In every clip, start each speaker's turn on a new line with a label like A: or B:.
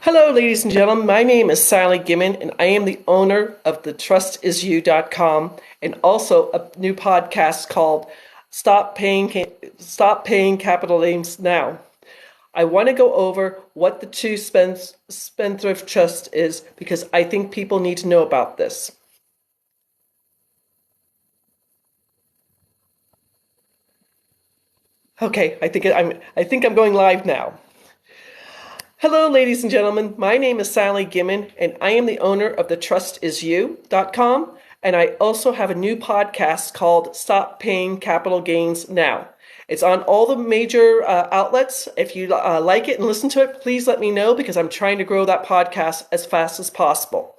A: Hello, ladies and gentlemen. My name is Sally Gimmon, and I am the owner of the TrustIsYou.com and also a new podcast called Stop Paying Capital Gains Now. I want to go over what the two Spendthrift Trust is because I think people need to know about this. Okay, I think I'm going live now. Hello, ladies and gentlemen. My name is Sally Gimmon, and I am the owner of the TrustIsYou.com, and I also have a new podcast called Stop Paying Capital Gains Now. It's on all the major outlets. If you like it and listen to it, please let me know because I'm trying to grow that podcast as fast as possible.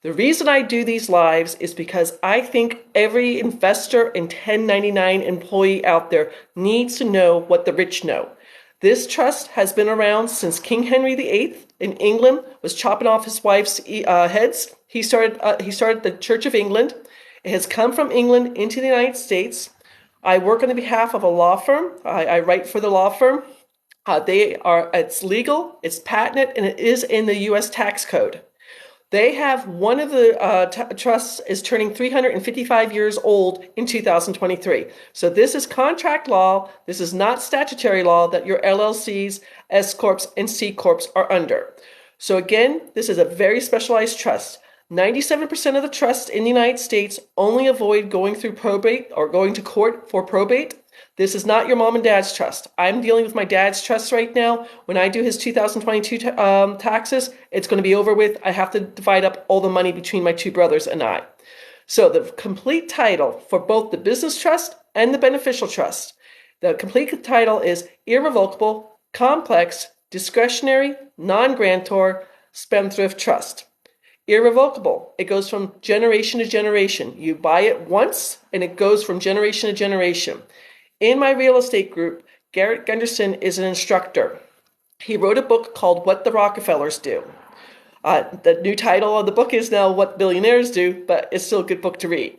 A: The reason I do these lives is because I think every investor and 1099 employee out there needs to know what the rich know. This trust has been around since King Henry VIII in England was chopping off his wife's heads. He started the Church of England. It has come from England into the United States. I work on the behalf of a law firm. I write for the law firm. It's legal, it's patented, and it is in the US Tax Code. They have one of the trusts is turning 355 years old in 2023. So this is contract law. This is not statutory law that your LLCs, S Corps, and C Corps are under. So again, this is a very specialized trust. 97% of the trusts in the United States only avoid going through probate or going to court for probate. This is not your mom and dad's trust. I'm dealing with my dad's trust right now. When I do his 2022 taxes, it's going to be over with. I have to divide up all the money between my two brothers and I. So the complete title for both the business trust and the beneficial trust, the complete title is Irrevocable, Complex, Discretionary, Non-Grantor Spendthrift Trust. Irrevocable. It goes from generation to generation. You buy it once and it goes from generation to generation. In my real estate group, Garrett Gunderson is an instructor. He wrote a book called What the Rockefellers Do. The new title of the book is now What Billionaires Do, but it's still a good book to read.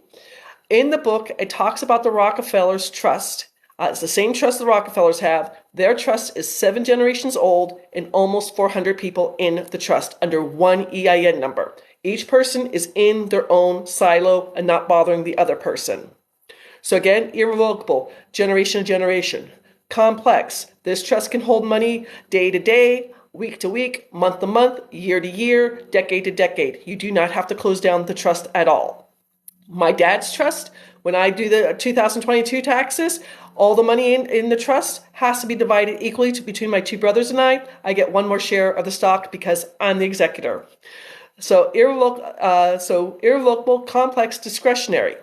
A: In the book, it talks about the Rockefellers Trust. It's the same trust the Rockefellers have. Their trust is 7 generations old and almost 400 people in the trust under one EIN number. Each person is in their own silo and not bothering the other person. So again, irrevocable, generation to generation. Complex, this trust can hold money day to day, week to week, month to month, year to year, decade to decade. You do not have to close down the trust at all. My dad's trust, when I do the 2022 taxes, all the money in the trust has to be divided equally between my two brothers and I. I get one more share of the stock because I'm the executor. So irrevocable, complex, discretionary.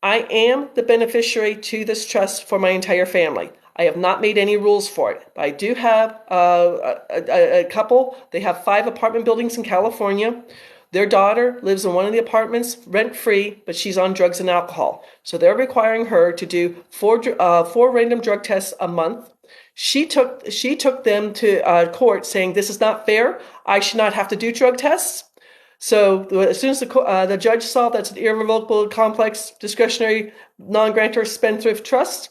A: I am the beneficiary to this trust for my entire family. I have not made any rules for it. But I do have a couple. They have 5 apartment buildings in California. Their daughter lives in one of the apartments rent-free, but she's on drugs and alcohol. So they're requiring her to do 4 random drug tests a month. She took them to court saying, this is not fair. I should not have to do drug tests. So as soon as the judge saw that's an irrevocable, complex, discretionary, non-grantor spendthrift trust,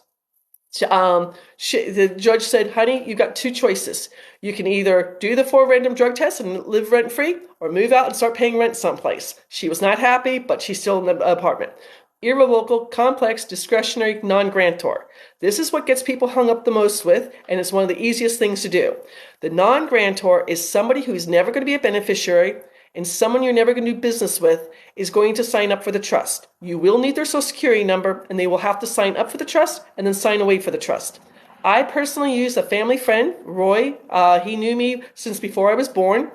A: the judge said, honey, you got 2 choices. You can either do the 4 random drug tests and live rent-free or move out and start paying rent someplace. She was not happy, but she's still in the apartment. Irrevocable, complex, discretionary, non-grantor. This is what gets people hung up the most with, and it's one of the easiest things to do. The non-grantor is somebody who's never going to be a beneficiary, and someone you're never going to do business with is going to sign up for the trust. You will need their social security number, and they will have to sign up for the trust and then sign away for the trust. I personally used a family friend, Roy. He knew me since before I was born.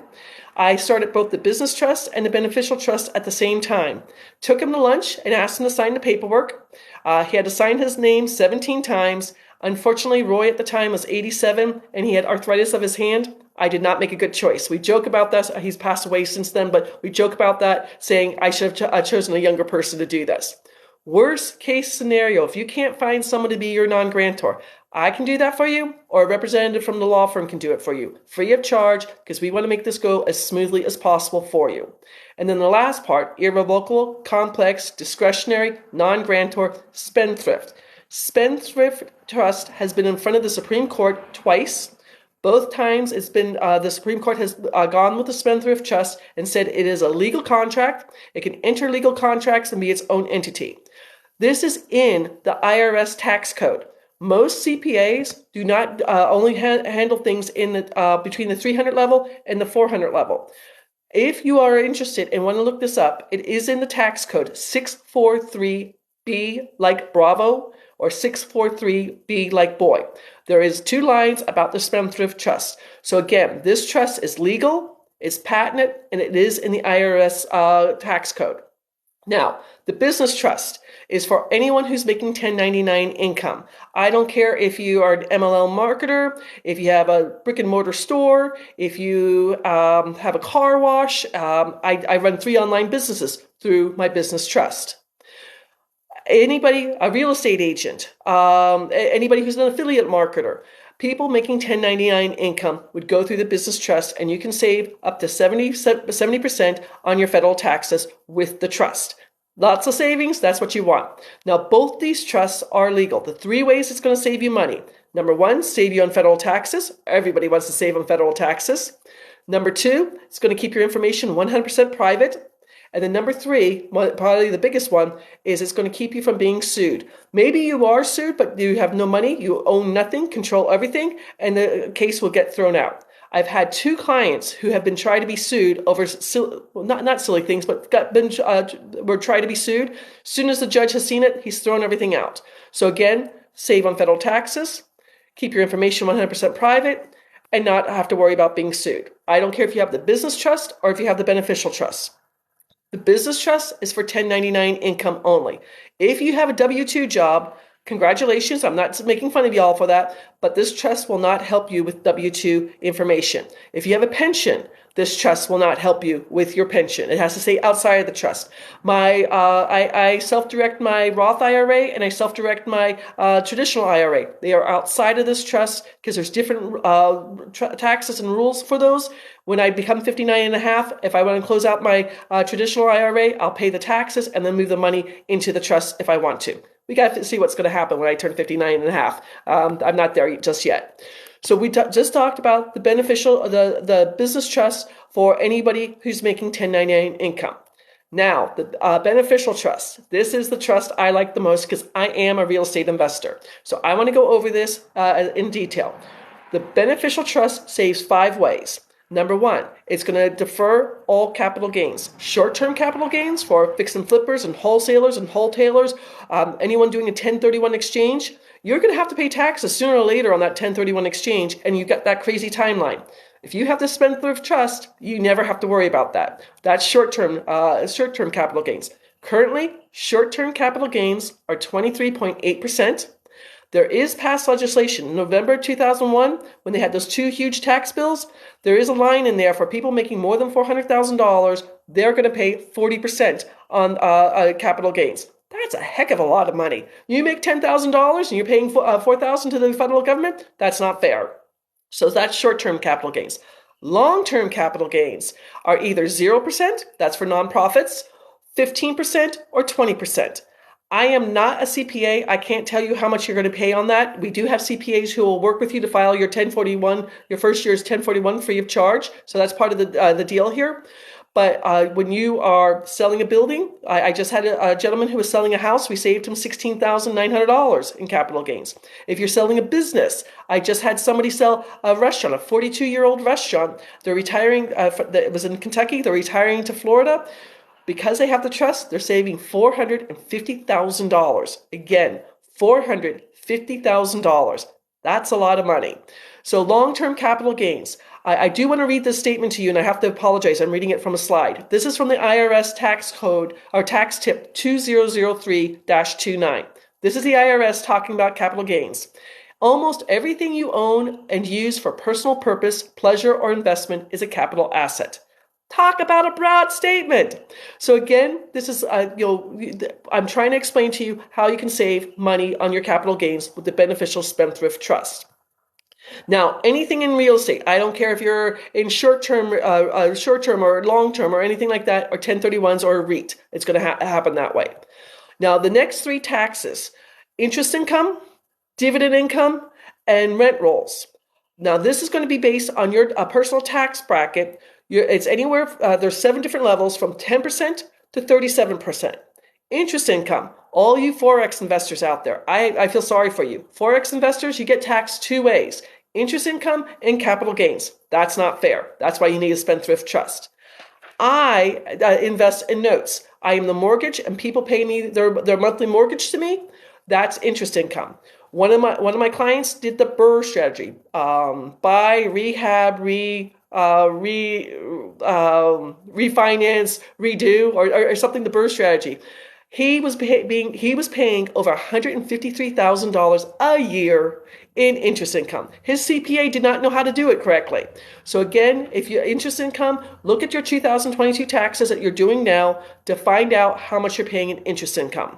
A: I started both the business trust and the beneficial trust at the same time. Took him to lunch and asked him to sign the paperwork. He had to sign his name 17 times. Unfortunately, Roy at the time was 87 and he had arthritis of his hand. I did not make a good choice. We joke about this. He's passed away since then, but we joke about that, saying I should have chosen a younger person to do this. Worst case scenario, if you can't find someone to be your non-grantor, I can do that for you, or a representative from the law firm can do it for you, free of charge, because we want to make this go as smoothly as possible for you. And then the last part, irrevocable, complex, discretionary, non-grantor, spendthrift. Spendthrift Trust has been in front of the Supreme Court twice. Both times it's been, the Supreme Court has gone with the Spendthrift Trust and said it is a legal contract. It can enter legal contracts and be its own entity. This is in the IRS Tax Code. Most CPAs do not only handle things in the, between the 300 level and the 400 level. If you are interested and want to look this up, it is in the tax code 643B like Bravo or 643B like boy. There is 2 lines about the Spendthrift Trust. So again, this trust is legal, it's patented, and it is in the IRS tax code. Now, the business trust is for anyone who's making 1099 income. I don't care if you are an MLM marketer, if you have a brick and mortar store, if you have a car wash. I run 3 online businesses through my business trust. Anybody, a real estate agent, anybody who's an affiliate marketer, people making 1099 income would go through the business trust, and you can save up to 70% on your federal taxes with the trust. Lots of savings, that's what you want. Now, both these trusts are legal. The 3 ways it's going to save you money. Number 1, save you on federal taxes. Everybody wants to save on federal taxes. Number 2, it's going to keep your information 100% private. And then number 3, probably the biggest one, is it's going to keep you from being sued. Maybe you are sued, but you have no money, you own nothing, control everything, and the case will get thrown out. I've had 2 clients who have been tried to be sued over, not silly things, but were tried to be sued. As soon as the judge has seen it, he's thrown everything out. So again, save on federal taxes, keep your information 100% private, and not have to worry about being sued. I don't care if you have the business trust or if you have the beneficial trust. The business trust is for 1099 income only. If you have a W-2 job, congratulations. I'm not making fun of y'all for that, but this trust will not help you with W-2 information. If you have a pension, this trust will not help you with your pension. It has to stay outside of the trust. I self-direct my Roth IRA and I self-direct my traditional IRA. They are outside of this trust because there's different taxes and rules for those. When I become 59 and a half, if I want to close out my traditional IRA, I'll pay the taxes and then move the money into the trust if I want to. We got to see what's going to happen when I turn 59 and a half. I'm not there just yet. So we just talked about the the business trust for anybody who's making 1099 income. Now, the beneficial trust. This is the trust I like the most because I am a real estate investor. So I want to go over this in detail. The beneficial trust saves 5 ways. Number 1, it's going to defer all capital gains. Short-term capital gains for fix and flippers and wholesalers and wholetalers, anyone doing a 1031 exchange, you're going to have to pay taxes sooner or later on that 1031 exchange, and you've got that crazy timeline. If you have the Spendthrift Trust, you never have to worry about that. That's short-term capital gains. Currently, short-term capital gains are 23.8%. There is past legislation. In November 2001, when they had those 2 huge tax bills, there is a line in there for people making more than $400,000. They're going to pay 40% on capital gains. That's a heck of a lot of money. You make $10,000 and you're paying $4,000 to the federal government? That's not fair. So that's short-term capital gains. Long-term capital gains are either 0%, that's for nonprofits, 15%, or 20%. I am not a CPA. I can't tell you how much you're going to pay on that. We do have CPAs who will work with you to file your 1041, your first year's 1041 free of charge. So that's part of the deal here. But when you are selling a building, I just had a gentleman who was selling a house. We saved him $16,900 in capital gains. If you're selling a business, I just had somebody sell a restaurant, a 42-year-old restaurant. They're retiring. It was in Kentucky. They're retiring to Florida. Because they have the trust, they're saving $450,000. Again, $450,000. That's a lot of money. So long-term capital gains. I do want to read this statement to you, and I have to apologize. I'm reading it from a slide. This is from the IRS Tax Code, or Tax Tip 2003-29. This is the IRS talking about capital gains. Almost everything you own and use for personal purpose, pleasure, or investment is a capital asset. Talk about a broad statement. So again, this is, I'm trying to explain to you how you can save money on your capital gains with the Beneficial Spendthrift Trust. Now, anything in real estate, I don't care if you're in short-term or long-term or anything like that, or 1031s or a REIT, it's going to happen that way. Now, the next 3 taxes, interest income, dividend income, and rent rolls. Now, this is going to be based on your personal tax bracket. It's anywhere, there's 7 different levels from 10% to 37%. Interest income, all you FOREX investors out there, I feel sorry for you. FOREX investors, you get taxed 2 ways: interest income and capital gains. That's not fair. That's why you need a spendthrift trust. I invest in notes. I am the mortgage, and people pay me their monthly mortgage to me. That's interest income. One of my clients did the BRRRR strategy: buy, rehab, refinance, redo, or something. The BRRRR strategy. He was paying over $153,000 a year in interest income. His CPA did not know how to do it correctly. So again, if you're interest income, look at your 2022 taxes that you're doing now to find out how much you're paying in interest income.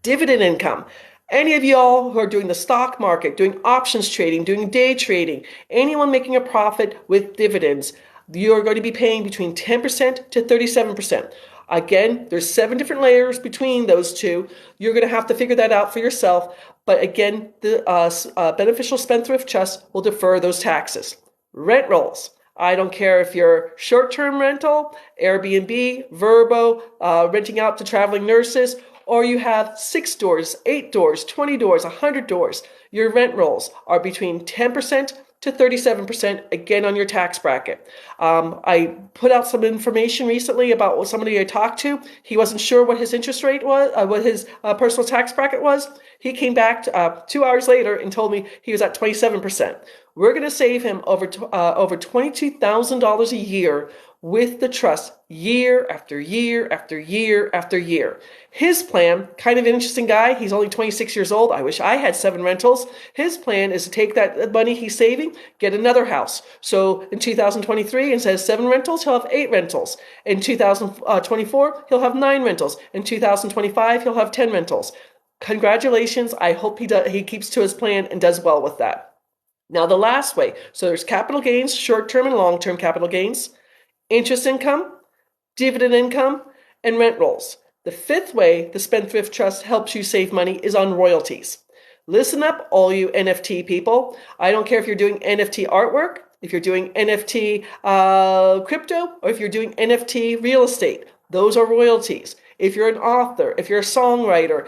A: Dividend income. Any of y'all who are doing the stock market, doing options trading, doing day trading, anyone making a profit with dividends, you're going to be paying between 10% to 37%. Again, there's 7 different layers between those two. You're going to have to figure that out for yourself. But again, the Beneficial Spendthrift Trust will defer those taxes. Rent rolls. I don't care if you're short-term rental, Airbnb, Verbo, renting out to traveling nurses, or you have 6 doors, 8 doors, 20 doors, 100 doors. Your rent rolls are between 10% to 37%, again, on your tax bracket. I put out some information recently about somebody I talked to. He wasn't sure what his interest rate was, what his personal tax bracket was. He came back 2 hours later and told me he was at 27%. We're going to save him over $22,000 a year with the trust, year after year after year after year. His plan, kind of an interesting guy. He's only 26 years old. I wish I had 7 rentals. His plan is to take that money he's saving, get another house. So in 2023, instead of 7 rentals, he'll have 8 rentals. In 2024, he'll have 9 rentals. In 2025, he'll have 10 rentals. Congratulations. I hope he keeps to his plan and does well with that. Now, the last way. So there's capital gains, short-term and long-term capital gains, interest income, dividend income, and rent rolls. The 5th way the Spendthrift Trust helps you save money is on royalties. Listen up, all you NFT people. I don't care if you're doing NFT artwork, if you're doing NFT crypto, or if you're doing NFT real estate. Those are royalties. If you're an author, if you're a songwriter,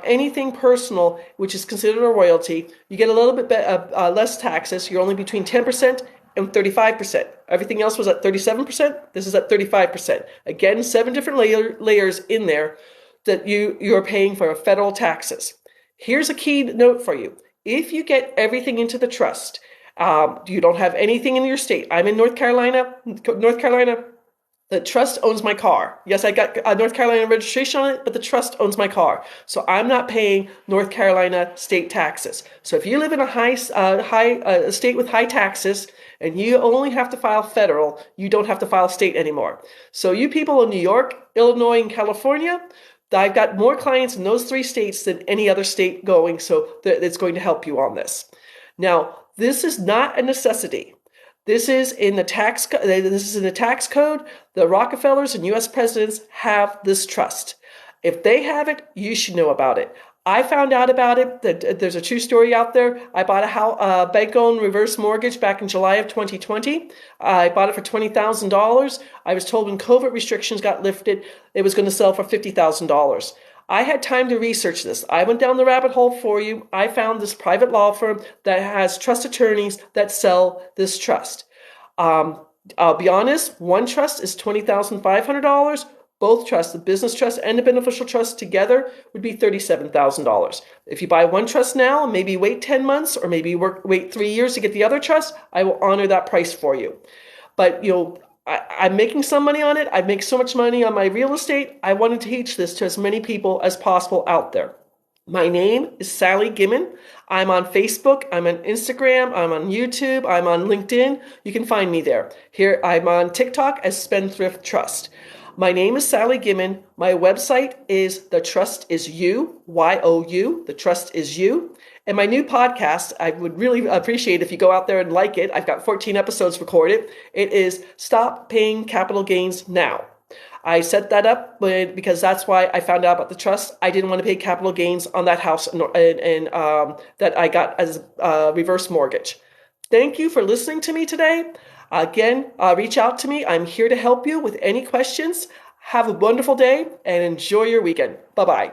A: anything personal, which is considered a royalty, you get a little bit less taxes. You're only between 10% and 35%. Everything else was at 37%. This is at 35%. Again, 7 different layers in there that you're paying for federal taxes. Here's a key note for you. If you get everything into the trust, you don't have anything in your state. I'm in North Carolina. The trust owns my car. Yes, I got a North Carolina registration on it, but the trust owns my car. So I'm not paying North Carolina state taxes. So if you live in a state with high taxes and you only have to file federal, you don't have to file state anymore. So you people in New York, Illinois, and California, I've got more clients in those 3 states than any other state going, so it's going to help you on this. Now, this is not a necessity. This is in the tax code. The Rockefellers and US Presidents have this trust. If they have it, you should know about it. I found out about it. That there's a true story out there. I bought a bank-owned reverse mortgage back in July of 2020. I bought it for $20,000. I was told when COVID restrictions got lifted, it was going to sell for $50,000. I had time to research this. I went down the rabbit hole for you. I found this private law firm that has trust attorneys that sell this trust. I'll be honest, one trust is $20,500. Both trusts, the business trust and the beneficial trust together, would be $37,000. If you buy one trust now, maybe wait 10 months or maybe wait 3 years to get the other trust, I will honor that price for you. But I'm making some money on it. I make so much money on my real estate. I wanted to teach this to as many people as possible out there. My name is Sally Gimmon. I'm on Facebook. I'm on Instagram. I'm on YouTube. I'm on LinkedIn. You can find me there. Here, I'm on TikTok as Spendthrift Trust. My name is Sally Gimmon. My website is The Trust Is You, Y-O-U, The Trust Is You. And my new podcast, I would really appreciate if you go out there and like it. I've got 14 episodes recorded. It is Stop Paying Capital Gains Now. I set that up because that's why I found out about the trust. I didn't want to pay capital gains on that house and that I got as a reverse mortgage. Thank you for listening to me today. Again, reach out to me. I'm here to help you with any questions. Have a wonderful day and enjoy your weekend. Bye-bye.